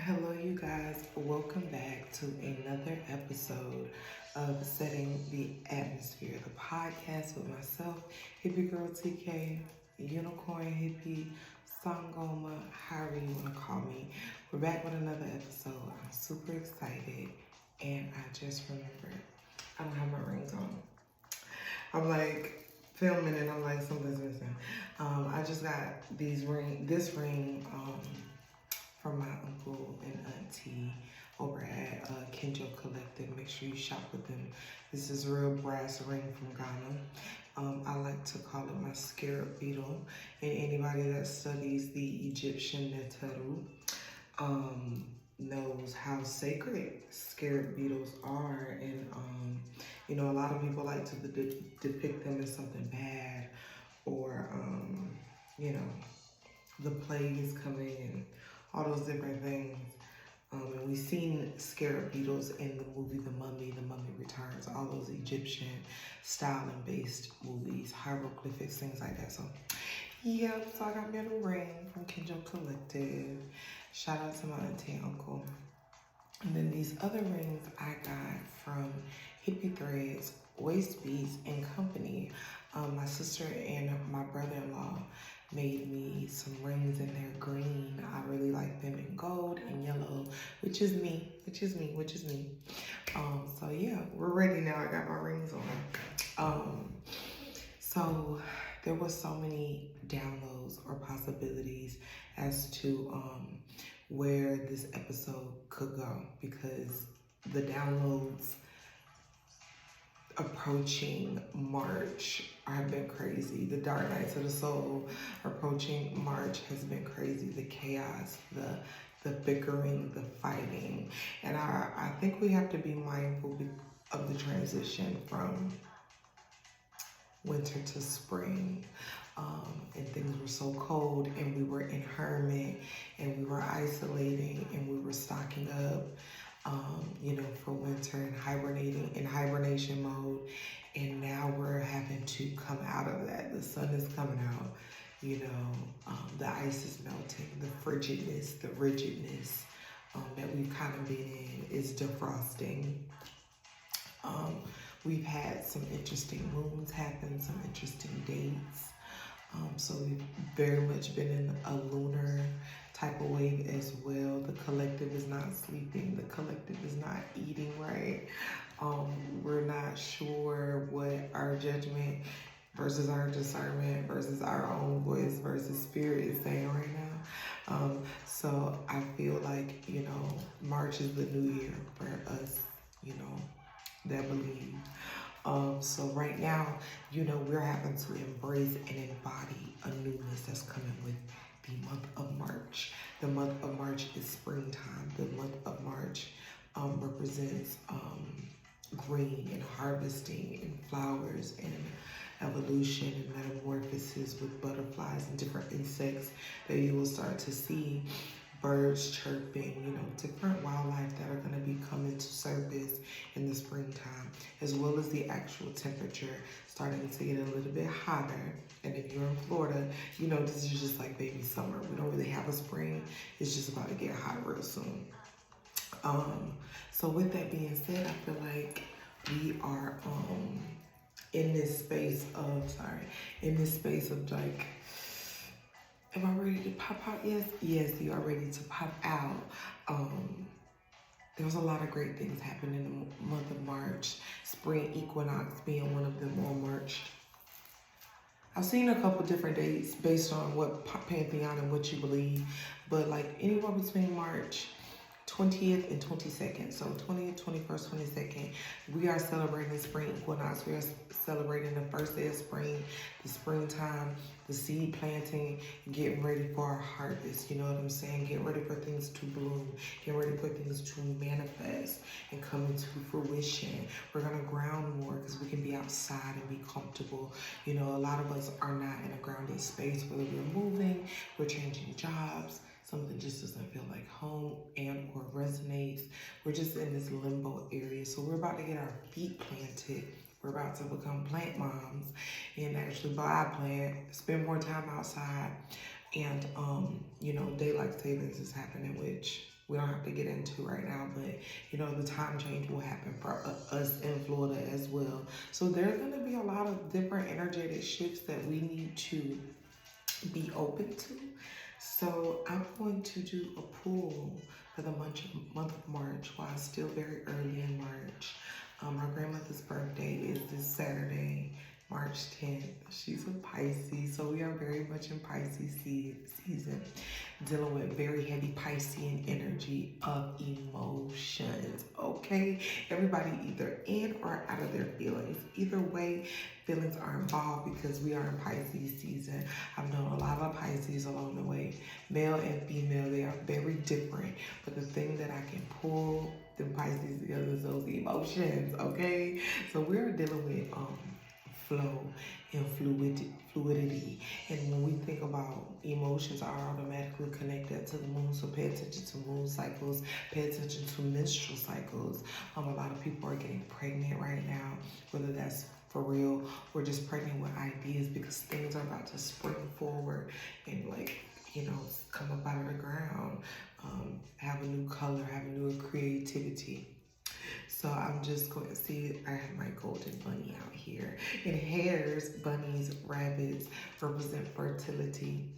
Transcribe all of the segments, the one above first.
Hello, you guys. Welcome back to another episode of Setting the Atmosphere, the podcast with myself, Hippiegirl Tkae, Unicorn Hippie, Sangoma, however you want to call me. We're back with another episode. I'm super excited, and I just remembered I don't have my rings on. I'm like filming, and I'm like something's missing. I just got this ring. From my uncle and auntie over at Kenjo Collective. Make sure you shop with them. This is a real brass ring from Ghana. I like to call it my scarab beetle. And anybody that studies the Egyptian Neteru knows how sacred scarab beetles are. And, a lot of people like to depict them as something bad or, the plague is coming and all those different things. And we've seen scarab beetles in the movie The Mummy Returns, all those Egyptian styling based movies, hieroglyphics, things like that. So so I got me a little ring from Kenjo Collective. Shout out to my auntie and uncle. And then these other rings I got from Hippie Threads, Waist Beads and Company. My sister and my brother-in-law made me some rings and they're green. I really like them in gold and yellow, which is me. So yeah, we're ready now. I got my rings on. So there was so many downloads or possibilities as to where this episode could go, because the downloads approaching March have been crazy. The Dark Nights of the Soul approaching March has been crazy. The chaos, the bickering, the fighting. And I think we have to be mindful of the transition from winter to spring. And things were so cold, and we were in hermit, and we were isolating, and we were stocking up, for winter and hibernation mode. And now we're having to come out of that. The sun is coming out, the ice is melting, the frigidness, the rigidness that we've kind of been in is defrosting. We've had some interesting moons happen, some interesting dates. So we've very much been in a lunar type of wave as well. The collective is not sleeping. The collective is not eating right. We're not sure what our judgment versus our discernment versus our own voice versus spirit is saying right now. So I feel like, March is the new year for us, that believe. So right now, we're having to embrace and embody a newness that's coming with the month of March. The month of March is springtime. The month of March represents green and harvesting and flowers and evolution and metamorphosis with butterflies and different insects that you will start to see. Birds chirping, different wildlife that are going to be coming to surface in the springtime, as well as the actual temperature starting to get a little bit hotter. And if you're in Florida, this is just like baby summer. We don't really have a spring. It's just about to get hot real soon. So with that being said, I feel like we are in this space of like, am I ready to pop out? Yes, you are ready to pop out. There was a lot of great things happening in the month of March. Spring Equinox being one of them on March. I've seen a couple different dates based on what pantheon and what you believe, but like anywhere between March 20th and 22nd. So 20th, 21st, 22nd, we are celebrating Spring Equinox. We are celebrating the first day of spring, the springtime, the seed planting, getting ready for our harvest. You know what I'm saying? Getting ready for things to bloom, getting ready for things to manifest and come into fruition. We're going to ground more because we can be outside and be comfortable. A lot of us are not in a grounded space, whether we're moving, we're changing jobs, something just doesn't feel like home and or resonates. We're just in this limbo area. So we're about to get our feet planted. We're about to become plant moms and actually buy a plant, spend more time outside. And, daylight savings is happening, which we don't have to get into right now, but you know, the time change will happen for us in Florida as well. So there's going to be a lot of different energetic shifts that we need to be open to. So I'm going to do a pull for the month of March while it's still very early in March. My grandmother's birthday is this Saturday, March 10th. She's a Pisces, so we are very much in Pisces season, dealing with very heavy Piscean energy of emotions, okay? Everybody either in or out of their feelings. Either way, feelings are involved because we are in Pisces season. I've known a lot of Pisces along the way. Male and female, they are very different. But the thing that I can pull the Pisces together is those emotions, okay? So we're dealing with flow and fluidity. And when we think about emotions are automatically connected to the moon, so pay attention to moon cycles, pay attention to menstrual cycles. A lot of people are getting pregnant right now, whether that's for real or just pregnant with ideas, because things are about to spring forward and, like, you know, come up out of the ground, have a new color, have a new creativity. So I'm just going to see, I have my golden bunny out here. And hares, bunnies, rabbits represent fertility.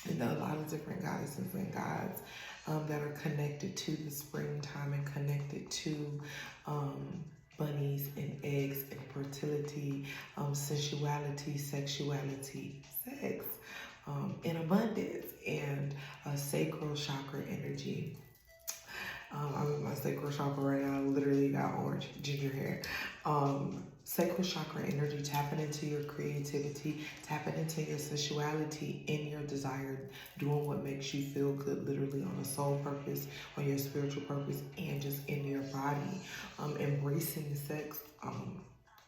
And a lot of different goddesses and gods that are connected to the springtime and connected to bunnies and eggs and fertility, sensuality, sexuality, sex, in abundance, and sacral chakra energy. I'm in my sacral chakra right now. I literally got orange ginger hair. Sacral chakra energy, tapping into your creativity, tapping into your sensuality, in your desire, doing what makes you feel good, literally on a soul purpose, on your spiritual purpose, and just in your body. Embracing sex.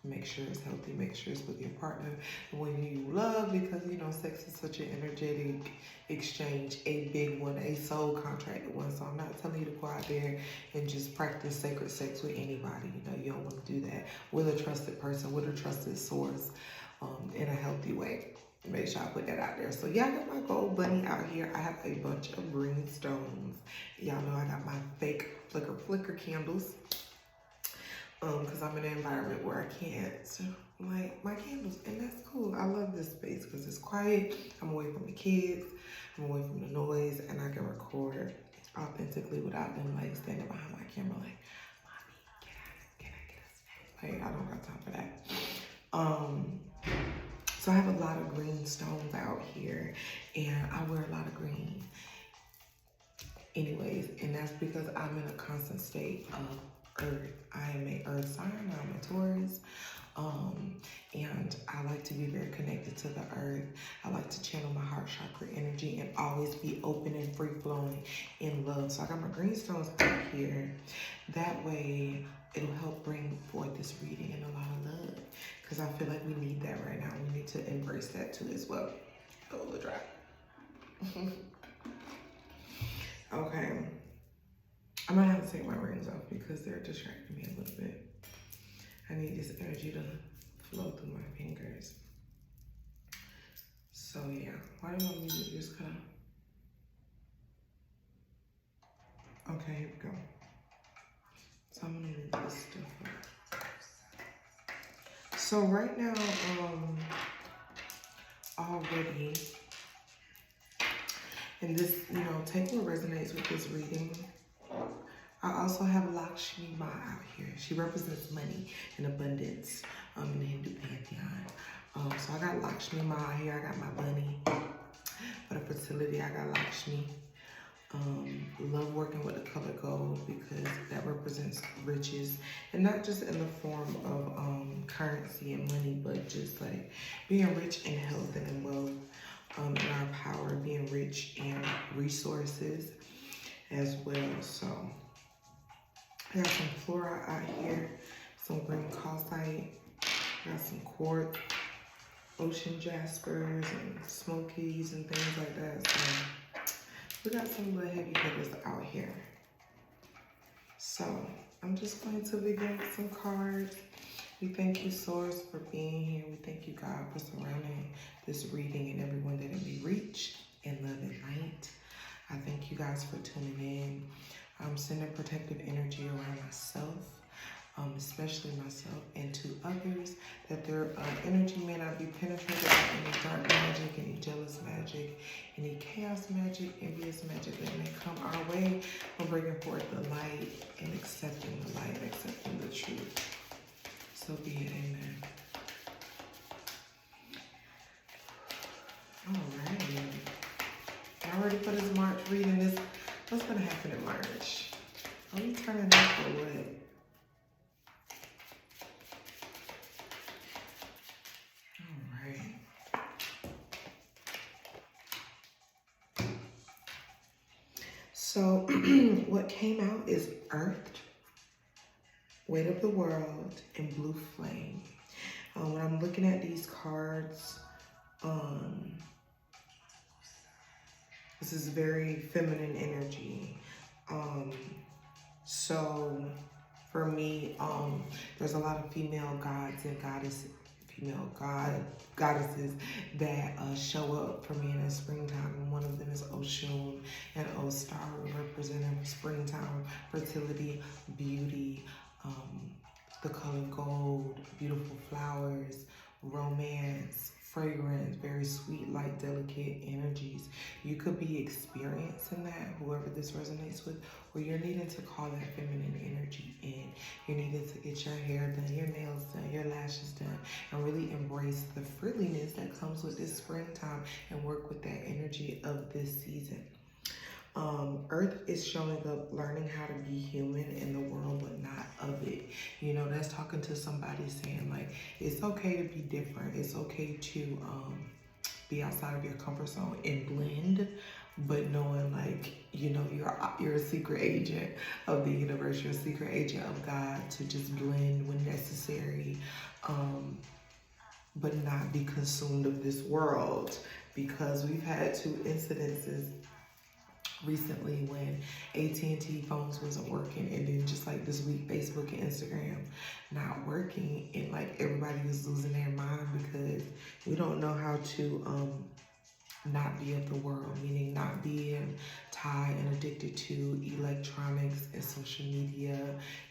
Make sure it's healthy, make sure it's with your partner, when you love, because, you know, sex is such an energetic exchange, a big one, a soul contracted one. So I'm not telling you to go out there and just practice sacred sex with anybody. You know, you don't want to do that with a trusted person, with a trusted source, in a healthy way. Make sure I put that out there. So yeah, I got my gold bunny out here. I have a bunch of green stones. Y'all know I got my fake flicker candles. Because I'm in an environment where I can't light my candles, and that's cool. I love this space because it's quiet. I'm away from the kids, I'm away from the noise, and I can record authentically without them like standing behind my camera like, "Mommy, can I get a snack?" Like, I don't got time for that. So I have a lot of green stones out here, and I wear a lot of green anyways, and that's because I'm in a constant state of Earth. I am a earth sign, I'm a Taurus, and I like to be very connected to the earth. I like to channel my heart chakra energy and always be open and free flowing in love. So I got my green stones out here. That way it'll help bring forth this reading and a lot of love, because I feel like we need that right now. We need to embrace that too as well. Go a little dry. Okay. I might have to take my rings off because they're distracting me a little bit. I need this energy to flow through my fingers. So yeah, why do my music just cut off? Okay, here we go. So I'm gonna move this stuff up. So right now, already, and this, you know, take what resonates with this reading. I also have Lakshmi Ma out here. She represents money and abundance in the Hindu pantheon. So I got Lakshmi Ma here. I got my bunny. For the fertility, I got Lakshmi. Love working with the color gold because that represents riches, and not just in the form of currency and money, but just like being rich in health and in wealth, in our power, being rich in resources as well. So I got some flora out here, some green calcite, got some quartz, ocean jaspers, and smokies and things like that. So we got some little heavy hitters out here. So I'm just going to begin with some cards. We thank you, Source, for being here. We thank you, God, for surrounding this reading and everyone that it may reach in love and light. I thank you guys for tuning in. I'm sending protective energy around myself, especially myself, and to others, that their energy may not be penetrated by any dark magic, any jealous magic, any chaos magic, envious magic that may come our way. We're bringing forth the light and accepting the light, accepting the truth. So be it. Amen. Alright. Y'all ready for this March reading? What's going to happen in March? Are we turning up or what? So what came out is Earth, Weight of the World, and Blue Flame. When I'm looking at these cards, this is very feminine energy. So for me, there's a lot of female gods and goddesses that show up for me in the springtime, and one of them is Oshun and Ostar, representing springtime, fertility, beauty, the color gold, beautiful flowers, romance, fragrance, very sweet, light, delicate energies. You could be experiencing that, whoever this resonates with, or you're needing to call that feminine energy in. You're needing to get your hair done, your nails done, your lashes done, and really embrace the friendliness that comes with this springtime and work with that energy of this season. Earth is showing up, learning how to be human in the world, but not of it. You know, that's talking to somebody saying, like, it's okay to be different. It's okay to be outside of your comfort zone and blend, but knowing, like, you know, you're a secret agent of the universe. You're a secret agent of God, to just blend when necessary, but not be consumed of this world, because we've had 2 incidences recently when AT&T phones wasn't working, and then just like this week, Facebook and Instagram not working, and like everybody was losing their mind because we don't know how to not be of the world, meaning not being tied and addicted to electronics and social media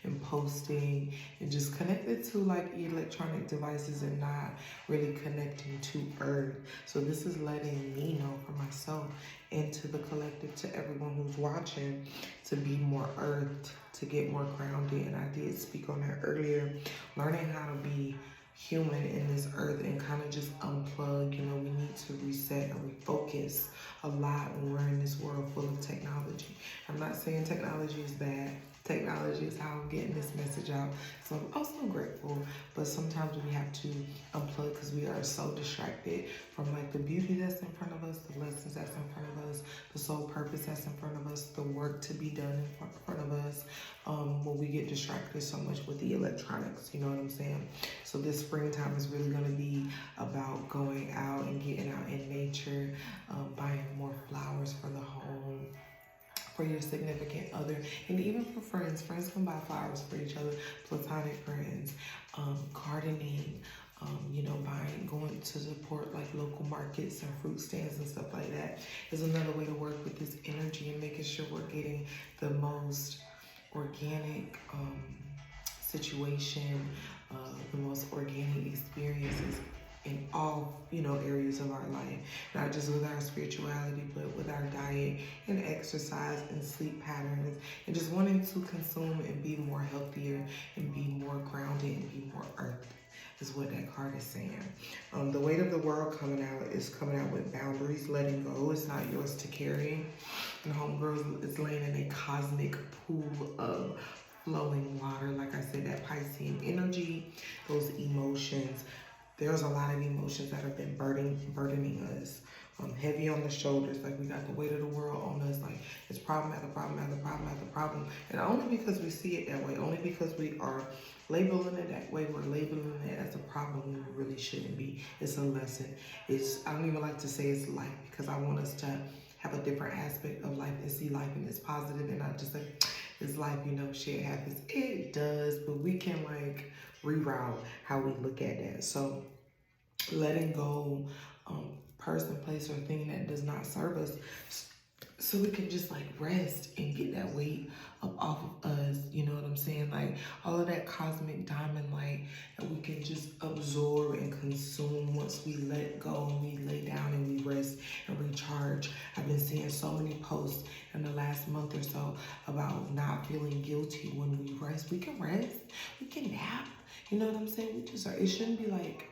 and posting, and just connected to like electronic devices and not really connecting to Earth. So this is letting me know for myself and to the collective, to everyone who's watching, to be more earthed, to get more grounded. And I did speak on that earlier, learning how to be human in this earth and kind of just unplug. You know, we need to reset and refocus a lot when we're in this world full of technology. I'm not saying technology is bad. Technology is how I'm getting this message out. So I'm also grateful, but sometimes we have to unplug because we are so distracted from like the beauty that's in front of us, the lessons that's in front of us, the soul purpose that's in front of us, the work to be done in front of us, when we get distracted so much with the electronics, you know what I'm saying? So this springtime is really going to be about going out and getting out in nature, buying more flowers for the home, for your significant other, and even for friends. Friends can buy flowers for each other, platonic friends, gardening, you know, going to support like local markets and fruit stands and stuff like that is another way to work with this energy and making sure we're getting the most organic situation, the most organic experiences in all, you know, areas of our life, not just with our spirituality, but with our diet and exercise and sleep patterns, and just wanting to consume and be more healthier and be more grounded and be more earth, is what that card is saying. The weight of the world coming out with boundaries, letting go. It's not yours to carry. And homegirl is laying in a cosmic pool of flowing water. Like I said, that Piscean energy, those emotions. There's a lot of emotions that have been burdening us, heavy on the shoulders. Like we got the weight of the world on us. Like it's problem after problem after problem after problem. And only because we see it that way, only because we are labeling it that way, we're labeling it as a problem when it really shouldn't be. It's a lesson. I don't even like to say it's life, because I want us to have a different aspect of life and see life in its positive, and not just like, it's life, you know, shit happens. It does, but we can like reroute how we look at that. So letting go, person, place, or thing that does not serve us, so we can just like rest and get that weight up off of us. You know what I'm saying? Like all of that cosmic diamond light that we can just absorb and consume once we let go and we lay down and we rest and recharge. I've been seeing so many posts in the last month or so about not feeling guilty when we rest. We can rest, we can nap. You know what I'm saying? We just are. It shouldn't be like,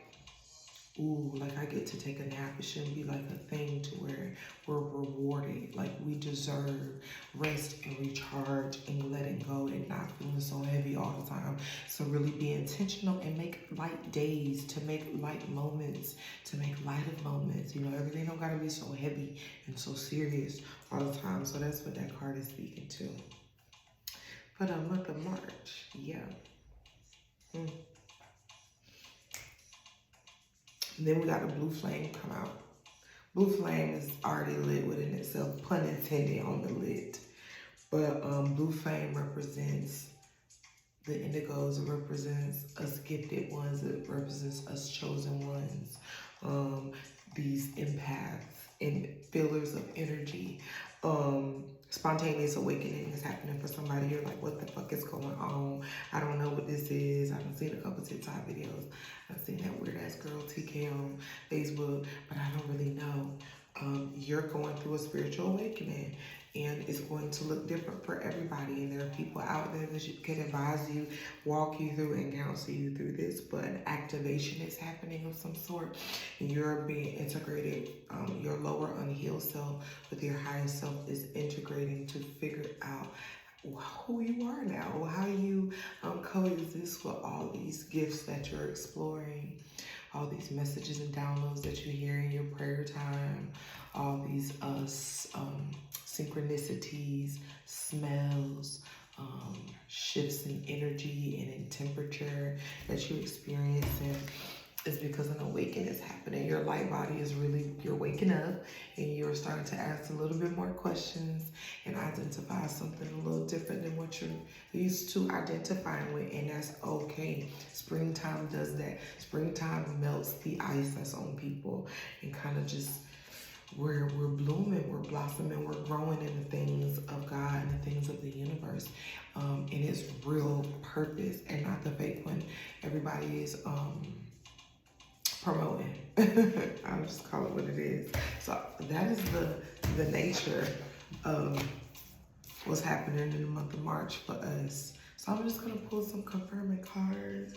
ooh, like I get to take a nap. It shouldn't be like a thing to where we're rewarded. Like we deserve rest and recharge and letting go and not feeling so heavy all the time. So really be intentional and make light days, to make light moments, to make lighter moments. You know, everything don't gotta be so heavy and so serious all the time. So that's what that card is speaking to. For the month of March, yeah. Then we got a blue flame come out. Blue flame is already lit within itself, pun intended on the lit. But blue flame represents the indigos, it represents us gifted ones, it represents us chosen ones, these empaths and fillers of energy. Spontaneous awakening is happening for somebody. You're like, what the fuck is going on? I don't know what this is. I've seen a couple TikTok videos. I've seen that weird ass girl Tkae on Facebook, but I don't really know. You're going through a spiritual awakening, and it's going to look different for everybody. And there are people out there that can advise you, walk you through, and counsel you through this. But an activation is happening of some sort, and you're being integrated. Your lower unhealed self with your higher self is integrating to figure out who you are now, how you coexist with all these gifts that you're exploring, all these messages and downloads that you hear in your prayer time, all these synchronicities, smells, shifts in energy and in temperature that you experience. And it's because an awakening is happening. Your light body is really, you're waking up and you're starting to ask a little bit more questions and identify something a little different than what you're used to identifying with, and that's okay. Springtime does that. Springtime melts the ice that's on people and kind of just, we're blooming, we're blossoming, we're growing in the things of God and the things of the universe, in its real purpose and not the fake one everybody is promoting. I'll just call it what it is. So that is the nature of what's happening in the month of March for us. So I'm just gonna pull some confirming cards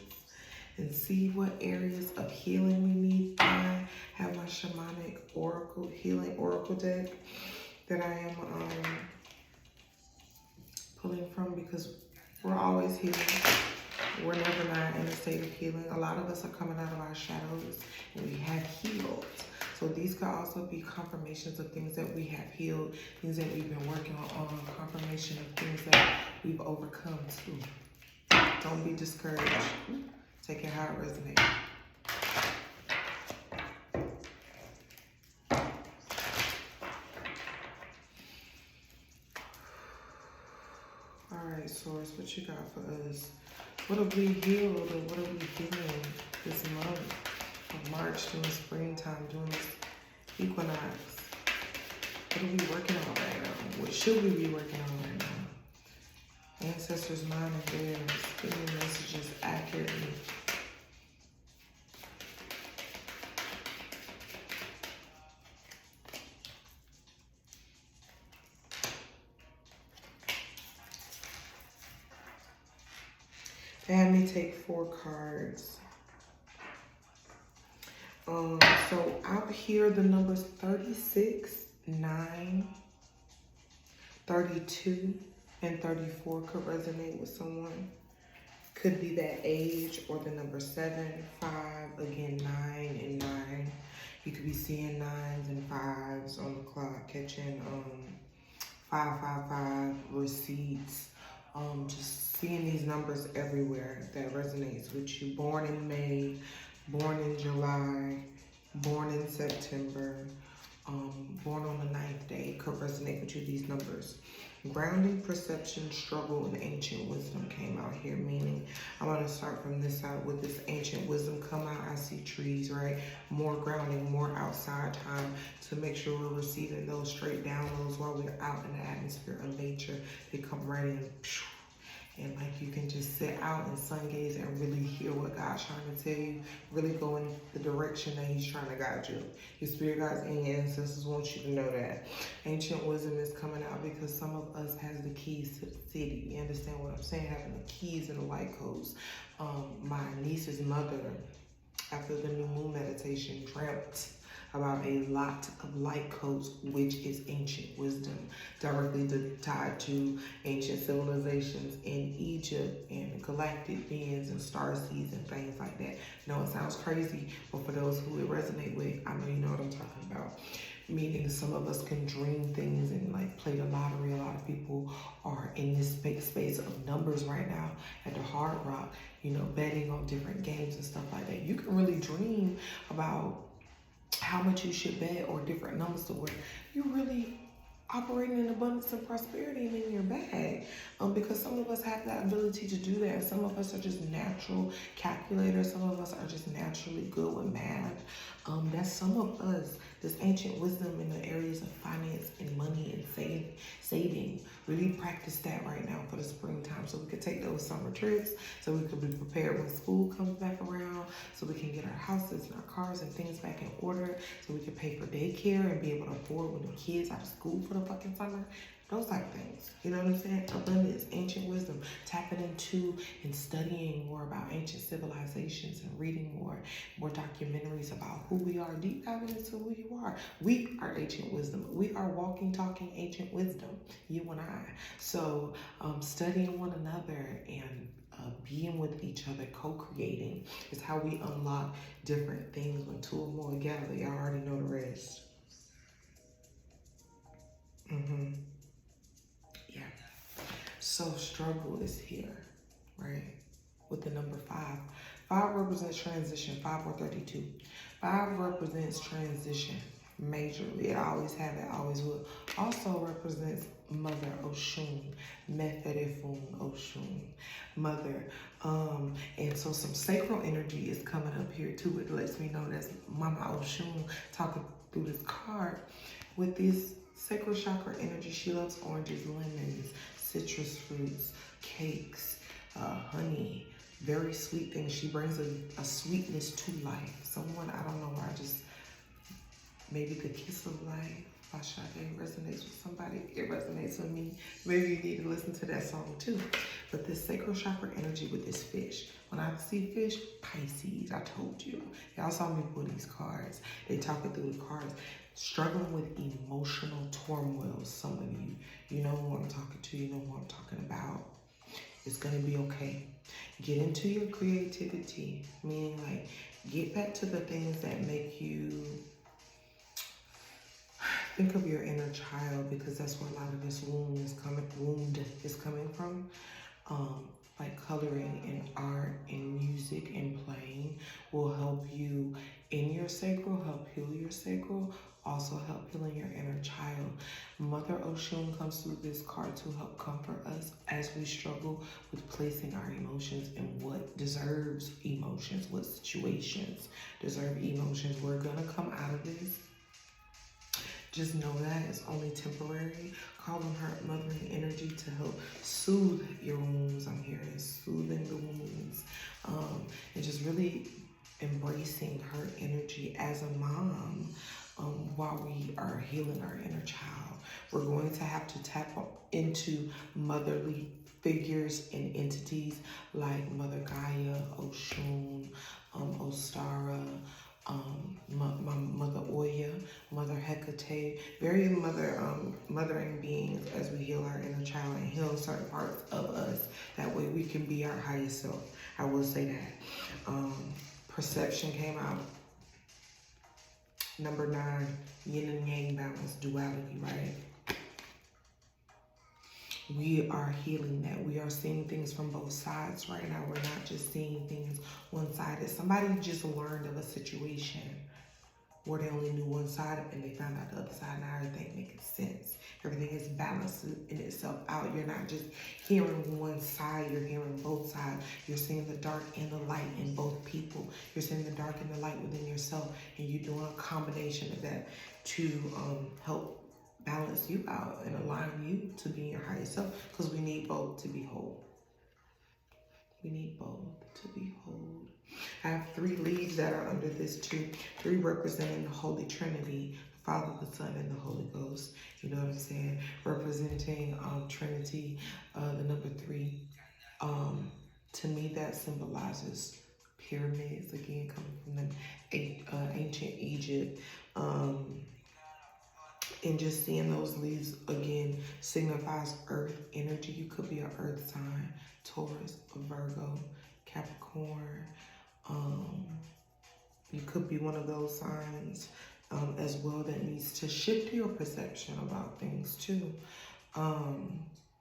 and see what areas of healing we need. I have my shamanic oracle, healing oracle deck that I am pulling from, because we're always healing. We're never not in a state of healing. A lot of us are coming out of our shadows and we have healed. So these could also be confirmations of things that we have healed, things that we've been working on, confirmation of things that we've overcome too. Don't be discouraged. Take it how it resonates. All right, Source, what you got for us? What have we healed and what are we healing this month of March, during springtime, during this equinox? What are we working on right now? What should we be working on right now? Ancestors, mine and theirs, give me messages accurately. They had me take 4 cards. So out here, the numbers 36, 9, 32, and 34 could resonate with someone. Could be that age, or the number 7, 5, again 9 and 9. You could be seeing 9s and 5s on the clock, catching 555 receipts. Just seeing these numbers everywhere that resonates with you. Born in May, born in July, born in September, born on the 9th day could resonate with you, these numbers. Grounding, perception, struggle, and ancient wisdom came out here, meaning I'm going to start from this side. With this ancient wisdom come out, I see trees, right? More grounding, more outside time to make sure we're receiving those straight downloads while we're out in the atmosphere of nature. They come right in. And like you can just sit out and sun gaze and really hear what God's trying to tell you, really go in the direction that he's trying to guide you. Your spirit guides and your ancestors want you to know that. Ancient wisdom is coming out because some of us has the keys to the city. You understand what I'm saying? Having the keys and the white coats. My niece's mother, after the new moon meditation, dreamt about a lot of light codes, which is ancient wisdom, directly tied to ancient civilizations in Egypt and galactic beings and star seeds and things like that. No, it sounds crazy, but for those who it resonate with, I know you know what I'm talking about. Meaning some of us can dream things and like play the lottery. A lot of people are in this space of numbers right now at the Hard Rock, you know, betting on different games and stuff like that. You can really dream about how much you should bet or different numbers to where you really operating in abundance and prosperity and in your bag. Because some of us have that ability to do that. Some of us are just natural calculators. Some of us are just naturally good with math. That's some of us. This ancient wisdom in the areas of finance and money and saving. Really practice that right now for the springtime so we could take those summer trips, so we could be prepared when school comes back around, so we can get our houses and our cars and things back in order, so we can pay for daycare and be able to afford when the kids out of school for the fucking summer. Those type of things. You know what I'm saying? Abundance, ancient wisdom, tapping into and studying more about ancient civilizations and reading more documentaries about who we are, deep diving into who you are. We are ancient wisdom. We are walking, talking ancient wisdom, you and I. So studying one another and being with each other, co-creating is how we unlock different things. When two or more gather, y'all already know the rest. Yeah. So struggle is here, right? With the number 5. 5 represents transition, 5 or 32. 5 represents transition majorly. It always have, it always will. Also represents Mother Oshun, Methedefun Oshun, Mother. And so some sacral energy is coming up here too. It lets me know that's Mama Oshun talking through this card with this sacral chakra energy. She loves oranges, lemons, citrus fruits, cakes, honey, very sweet things. She brings a sweetness to life. Someone, I don't know why, just maybe the kiss of life. It resonates with somebody. It resonates with me. Maybe you need to listen to that song too. But this sacral chakra energy with this fish. When I see fish, Pisces, I told you. Y'all saw me pull these cards. They talking through the cards. Struggling with emotional turmoil. Some of you, you know who I'm talking to. You know who I'm talking about. It's going to be okay. Get into your creativity. Meaning like, get back to the things that make you think of your inner child, because that's where a lot of this wound is coming from. Like coloring and art and music and playing will help you in your sacral, help heal your sacral, also help healing your inner child. Mother Oshun comes through this card to help comfort us as we struggle with placing our emotions in what deserves emotions, what situations deserve emotions. We're gonna come out of this. Just know that it's only temporary. Call on her mothering energy to help soothe your wounds. I'm hearing soothing the wounds. And just really embracing her energy as a mom while we are healing our inner child. We're going to have to tap into motherly figures and entities like Mother Gaia, Oshun, Ostara, Mother Oya, Mother Hecate, very mothering beings as we heal our inner child and heal certain parts of us. That way we can be our highest self. I will say that. Perception came out. Number 9, yin and yang balance, duality, right? We are healing that. We are seeing things from both sides right now. We're not just seeing things one-sided. Somebody just learned of a situation or they only knew one side and they found out the other side. Now everything making sense. Everything is balanced in itself out. You're not just hearing one side, you're hearing both sides. You're seeing the dark and the light in both people. You're seeing the dark and the light within yourself, and you're doing a combination of that to help balance you out and align you to be your higher self, because we need both to be whole. We need both to be whole. I have 3 leaves that are under this too. 3 representing the Holy Trinity, the Father, the Son, and the Holy Ghost. You know what I'm saying? Representing Trinity, the number 3. To me, that symbolizes pyramids, again, coming from the ancient Egypt. And just seeing those leaves again signifies earth energy. You could be an earth sign, Taurus, a Virgo, Capricorn. You could be one of those signs as well that needs to shift your perception about things too.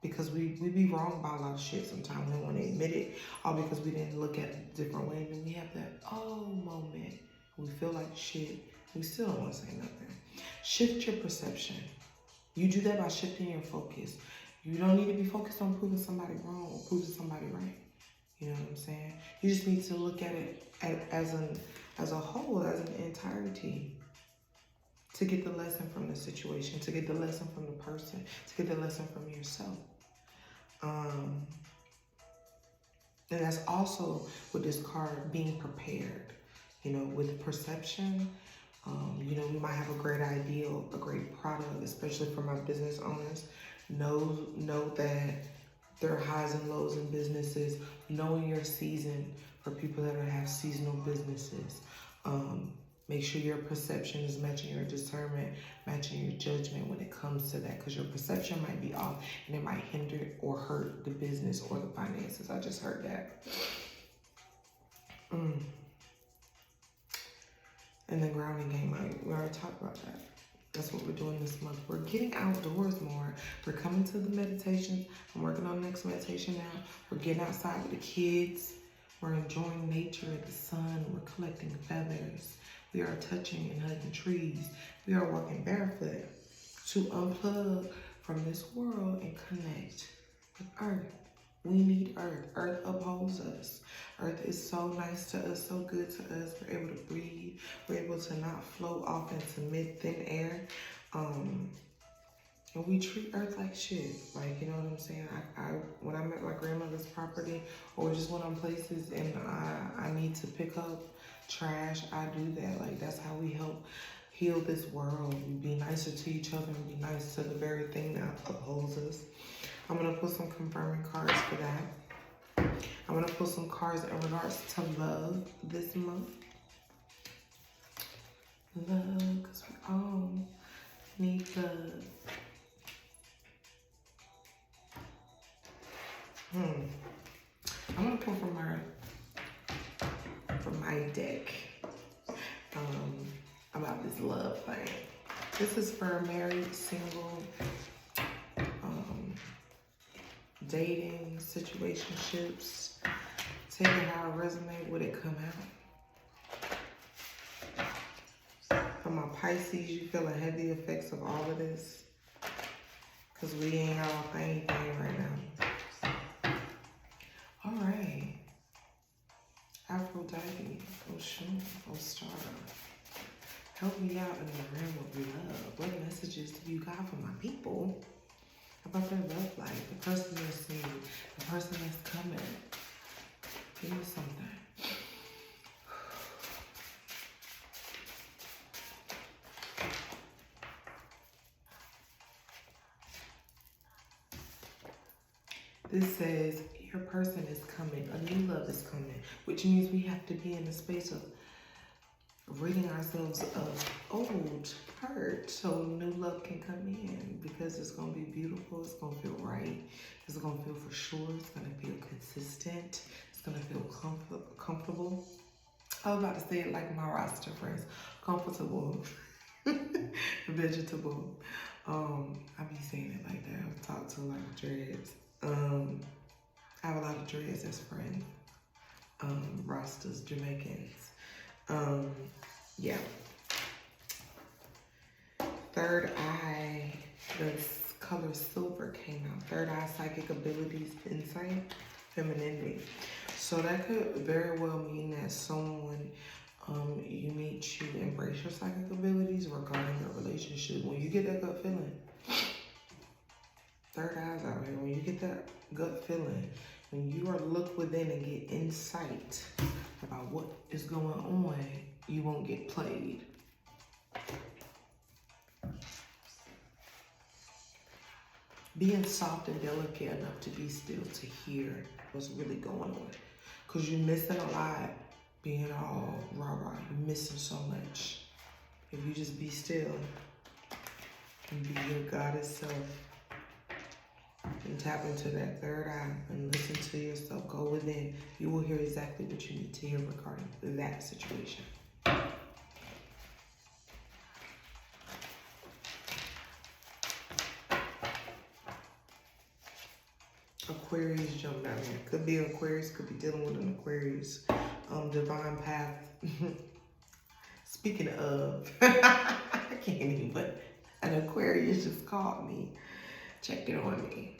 Because we be wrong about a lot of shit sometimes. We don't want to admit it, all because we didn't look at it a different way. And then we have that moment. We feel like shit. We still don't want to say nothing. Shift your perception. You do that by shifting your focus. You don't need to be focused on proving somebody wrong or proving somebody right. You know what I'm saying? You just need to look at it as a whole, as an entirety. To get the lesson from the situation, to get the lesson from the person, to get the lesson from yourself. And that's also with this card, being prepared. You know, with perception, you know, we might have a great ideal, a great product, especially for my business owners. Know that there are highs and lows in businesses. Knowing your season for people that have seasonal businesses. Make sure your perception is matching your discernment, matching your judgment when it comes to that, because your perception might be off and it might hinder or hurt the business or the finances. I just heard that. And the grounding game, we already talked about that. That's what we're doing this month. We're getting outdoors more. We're coming to the meditations. I'm working on the next meditation now. We're getting outside with the kids. We're enjoying nature, the sun. We're collecting feathers. We are touching and hugging trees. We are walking barefoot to unplug from this world and connect with Earth. We need Earth. Earth upholds us. Earth is so nice to us, so good to us. We're able to breathe. We're able to not float off into mid-thin air. And we treat Earth like shit. Like, you know what I'm saying? When I'm at my grandmother's property or just when I'm places and I need to pick up trash, I do that. Like, that's how we help heal this world. We be nicer to each other and be nice to the very thing that upholds us. I'm going to put some confirming cards for that. I'm going to put some cards in regards to love this month. Love, because we all need love. I'm going to pull from my deck about this love thing. This is for married, single, dating, situationships. Take it how it resonates, would it come out? For my Pisces, you feel the heavy effects of all of this. Because we ain't off anything right now. All right. Aphrodite, Ocean, Star. Help me out in the realm of love. What messages do you got for my people about their love life? The person they're seeing, the person that's coming. Give me something. This says, your person is coming, a new love is coming, which means we have to be in the space of ridding ourselves of old hurt so new love can come in, because it's going to be beautiful, it's going to feel right, it's going to feel for sure, it's going to feel consistent, it's going to feel comfortable. I was about to say it like my roster friends, comfortable, vegetable. I be saying it like that. I've talked to a lot of dreads. I have a lot of dreads as friends, Rastas, Jamaicans. Yeah. third eye, the color silver came out. Third eye, psychic abilities, insight, femininity. So that could very well mean that someone you meet should embrace your psychic abilities regarding your relationship. When you get that gut feeling, third eyes out here, when you get that gut feeling, when you are look within and get insight about what is going on, you won't get played. Being soft and delicate enough to be still to hear what's really going on. Because you're missing a lot being all rah-rah. You're missing so much. If you just be still and be your goddess self and tap into that third eye and listen to yourself, go within, you will hear exactly what you need to hear regarding that situation. Aquarius jumped out here. Could be Aquarius, could be dealing with an Aquarius. Divine path. Speaking of, I can't even, but an Aquarius just called me. Checked it on me.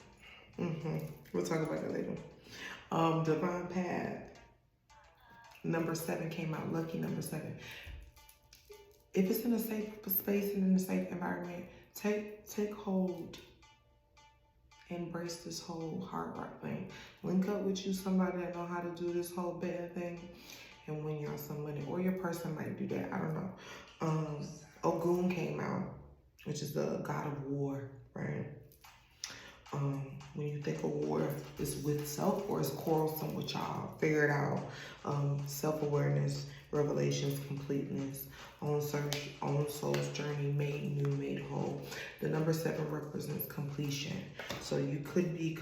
We'll talk about that later. Divine path. Number 7 came out. Lucky number 7. If it's in a safe space and in a safe environment, take hold. Embrace this whole heart rock thing. Link up with you, somebody that know how to do this whole bed thing, and win y'all some money. Or your person might do that. I don't know. Ogun came out, which is the god of war, right? When you think of war, it's with self or it's quarrelsome with y'all. Figure it out. Self-awareness, revelations, completeness, own search, own soul's journey, made new, made whole. The number 7 represents completion. So you could be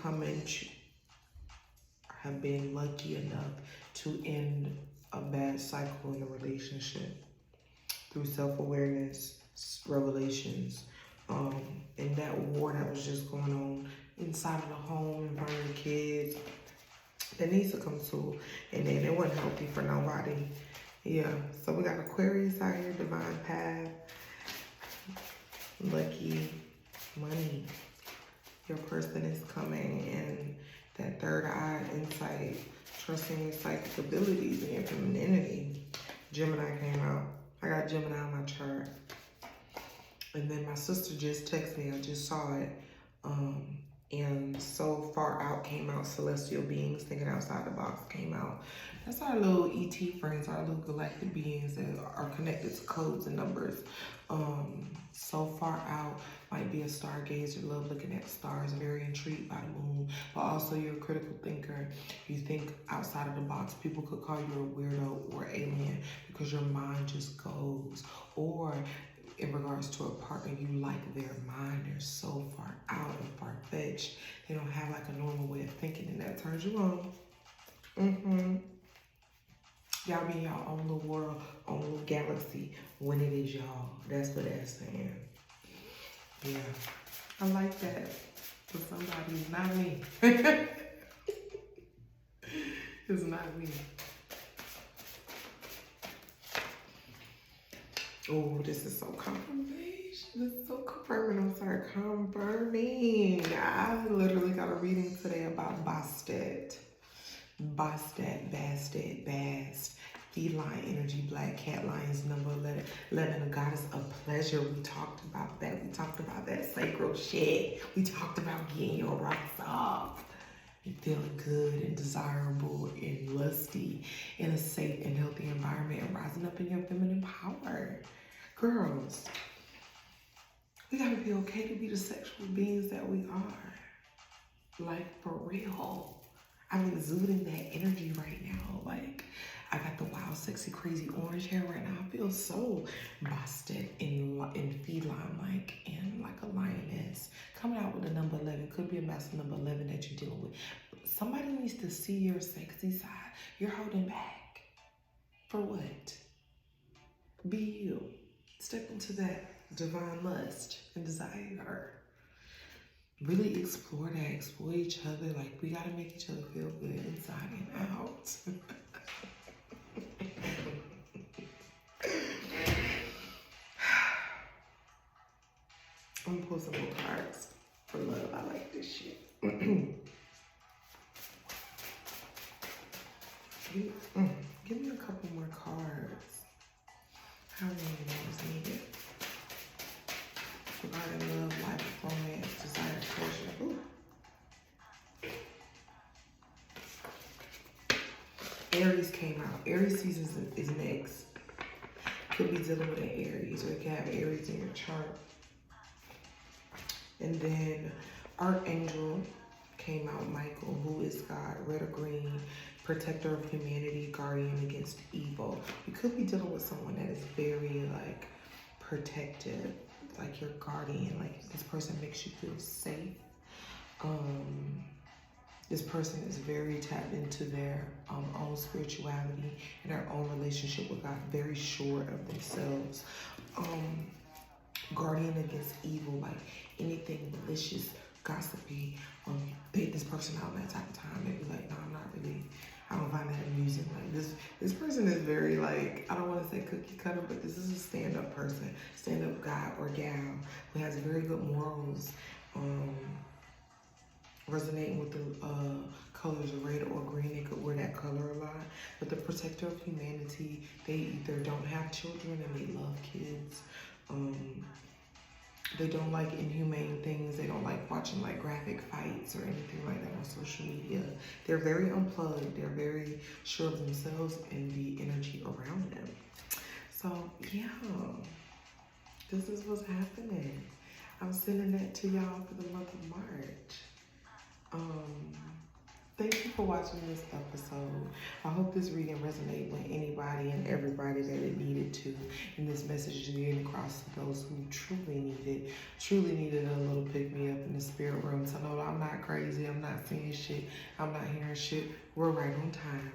have been lucky enough to end a bad cycle in a relationship through self-awareness, revelations, and that war that was just going on inside of the home, in front of the kids, that needs to come to, and then it wasn't healthy for nobody. Yeah, so we got Aquarius out here, divine path, lucky, money. Your person is coming, and that third eye, insight, trusting your psychic abilities and your femininity. Gemini came out. I got Gemini on my chart. And then my sister just texted me. I just saw it. And So Far Out came out. Celestial beings thinking outside the box came out. That's our little ET friends, our little galactic beings that are connected to codes and numbers. So Far Out might be a stargazer, love looking at stars, very intrigued by the moon, but also you're a critical thinker. You think outside of the box. People could call you a weirdo or alien because your mind just goes. Or in regards to a partner, you like their mind. They're so far out and far-fetched. They don't have like a normal way of thinking, and that turns you on. Y'all be in y'all own little world, own little galaxy when it is y'all. That's what that's saying. Yeah, I like that. For somebody, it's not me. It's not me. Oh, this is so confirmation. This is so confirming. I'm sorry, confirming. I literally got a reading today about Bastet. Bastet, Bast. Feline energy, black cat lions, number 11, a goddess of pleasure. We talked about that. We talked about that sacral shit. We talked about getting your rocks off. And feeling good and desirable and lusty in a safe and healthy environment and rising up in your feminine power. Girls, we gotta be okay to be the sexual beings that we are. Like, for real. I'm exuding that energy right now. Like, I got the wild, sexy, crazy orange hair right now. I feel so busted in feline-like and like a lioness. Coming out with a number 11. Could be a massive number 11 that you're dealing with. Somebody needs to see your sexy side. You're holding back. For what? Be you. Step into that divine lust and desire. Really explore that. Explore each other. Like, we gotta make each other feel good inside and out. pull some more cards for love. I like this shit. Give me a couple more cards. How many more is needed? Regarding love, life, romance, desire, pleasure. Ooh. Aries came out. Aries season is next. Could be dealing with an Aries, or you can have Aries in your chart. And then Archangel came out, Michael, who is God, red or green, protector of humanity, guardian against evil. You could be dealing with someone that is very like protective, like your guardian, like this person makes you feel safe. This person is very tapped into their own spirituality and their own relationship with God, very sure of themselves. Guardian against evil, like anything malicious, gossipy, bait this person out in that type of time. They'd be like, no, I'm not really, I don't find that amusing. Like this person is very like, I don't want to say cookie cutter, but this is a stand-up person, stand-up guy or gal who has very good morals, resonating with the colors of red or green. They could wear that color a lot. But the protector of humanity, they either don't have children and they love kids. They don't like inhumane things. They don't like watching like graphic fights or anything like that on social media. They're very unplugged. They're very sure of themselves and the energy around them. So yeah, this is what's happening. I'm sending that to y'all for the month of March. Thank you for watching this episode. I hope this reading resonated with anybody and everybody that it needed to. And this message is getting across to those who truly needed a little pick-me-up in the spirit realm to know that I'm not crazy, I'm not seeing shit, I'm not hearing shit. We're right on time.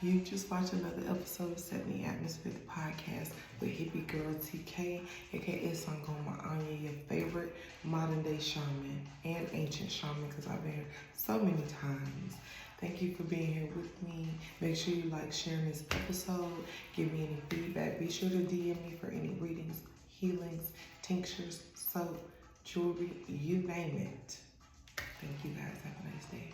You just watched another episode of Setting the Atmosphere, the podcast with Hippiegirl Tkae, aka Sangoma Aria, your favorite modern day shaman and ancient shaman, because I've been here so many times. Thank you for being here with me. Make sure you like sharing this episode. Give me any feedback. Be sure to DM me for any readings, healings, tinctures, soap, jewelry, you name it. Thank you guys. Have a nice day.